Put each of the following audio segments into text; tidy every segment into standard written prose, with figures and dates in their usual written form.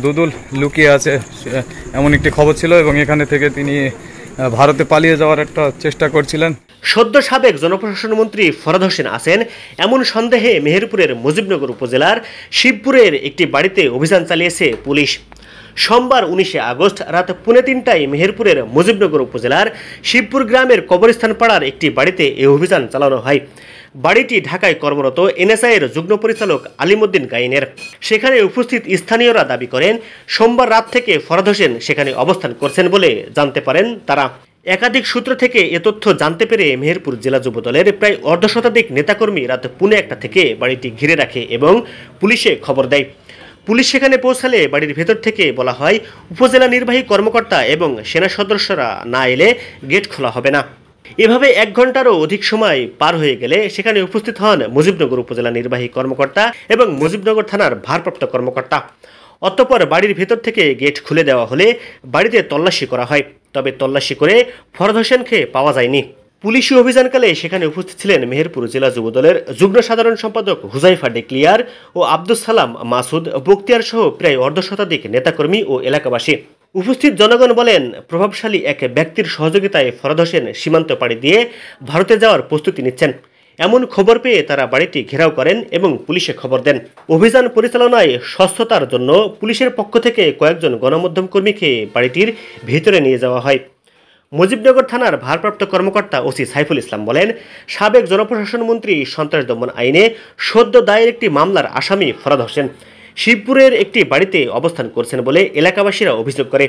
দুদুল লুকিয়ে আছে এমন একটি খবর ছিল এবং এখানে থেকে তিনি ভারতে পালিয়ে যাওয়ার একটা চেষ্টা করছিলেন। সদ্য সাবেক জনপ্রশাসন মন্ত্রী ফরহাদ হোসেন আছেন এমন সন্দেহে মেহেরপুরের মুজিবনগর উপজেলার শিবপুরের একটি বাড়িতে অভিযান চালিয়েছে পুলিশ। সোমবার 19 আগস্ট রাত 3:30টায় মেহেরপুরের মুজিবনগর উপজেলার শিবপুর গ্রামের কবরস্থান পাড়ার একটি বাড়িতে এই অভিযান চালানো হয়। বাড়িটি ঢাকায় কর্মরত এনএসআইয়ের যুগ্ম পরিচালক আলিমউদ্দিন গাইনের। সেখানে উপস্থিত স্থানীয়রা দাবি করেন সোমবার রাত থেকে ফরহাদ হোসেন সেখানে অবস্থান করছেন বলে জানতে পারেন তারা। একাধিক সূত্র থেকে এ তথ্য জানতে পেরে মেহেরপুর জেলা যুবদলের প্রায় অর্ধশতাধিক নেতাকর্মী রাত 1:30 থেকে বাড়িটি ঘিরে রাখে এবং পুলিশে খবর দেয়। পুলিশ সেখানে পৌঁছালে বাড়ির ভেতর থেকে বলা হয় উপজেলা নির্বাহী কর্মকর্তা এবং সেনা সদস্যরা না এলে গেট খোলা হবে না। এভাবে 1 ঘন্টারও অধিক সময় পার হয়ে গেলে সেখানে উপস্থিত হন মুজিবনগর উপজেলা নির্বাহী কর্মকর্তা এবং মুজিবনগর থানার ভারপ্রাপ্ত কর্মকর্তা। অতঃপর বাড়ির ভেতর থেকে গেট খুলে দেওয়া হলে বাড়িতে তল্লাশি করা হয়, তবে তল্লাশি করে ফরহাদ হোসেনকে পাওয়া যায়নি। পুলিশি অভিযানকালে সেখানে উপস্থিত ছিলেন মেহেরপুর জেলা যুবদলের যুগ্ম সাধারণ সম্পাদক হুজাইফা ডেক্লিয়ার ও আব্দুস সালাম মাসুদ বক্তিয়ার সহ প্রায় অর্ধশতাধিক নেতাকর্মী ও এলাকাবাসী। উপস্থিত জনগণ বলেন প্রভাবশালী এক ব্যক্তির সহযোগিতায় ফরহাদ হোসেন সীমান্ত পাড়ি দিয়ে ভারতে যাওয়ার প্রস্তুতি নিচ্ছেন। এমন খবর পেয়ে তারা বাড়িটি ঘেরাও করেন এবং পুলিশে খবর দেন। অভিযান পরিচালনায় স্বচ্ছতার জন্য পুলিশের পক্ষ থেকে কয়েকজন গণমাধ্যম কর্মীকে বাড়িটির ভেতরে নিয়ে যাওয়া হয়। মুজিবনগর থানার ভারপ্রাপ্ত কর্মকর্তা ওসি সাইফুল ইসলাম বলেন সাবেক জনপ্রশাসন মন্ত্রী সন্ত্রাস দমন আইনে সদ্য দায়ের একটি মামলার আসামি ফরহাদ হোসেন শিবপুরের একটি বাড়িতে অবস্থান করছেন বলে এলাকাবাসীরা অভিযোগ করে।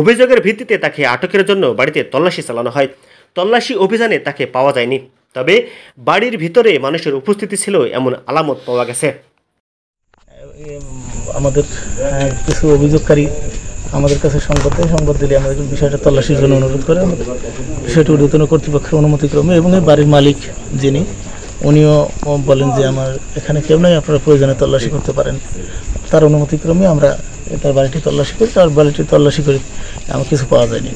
অভিযোগের ভিত্তিতে তাকে আটকের জন্য বাড়িতে তল্লাশি চালানো হয়। তল্লাশি অভিযানে তাকে পাওয়া যায়নি, তবে বাড়ির ভিতরে মানুষের উপস্থিতি ছিল এমন আলামত পাওয়া গেছে। আমাদের কিছু অভিযোগকারী আমাদের কাছে সংবাদ দিলে আমাদের বিষয়টা তল্লাশির জন্য অনুরোধ করে। আমাদের বিষয়টি ঊর্ধ্বতন কর্তৃপক্ষের অনুমতিক্রমে এবং এই বাড়ির মালিক যিনি উনিও বলেন যে আমার এখানে কেউ নাই, আপনারা প্রয়োজনে তল্লাশি করতে পারেন। তার অনুমতিক্রমে আমরা তার বাড়িটি তল্লাশি করি। তার বাড়িটি তল্লাশি করি, আমার কিছু পাওয়া যায়নি।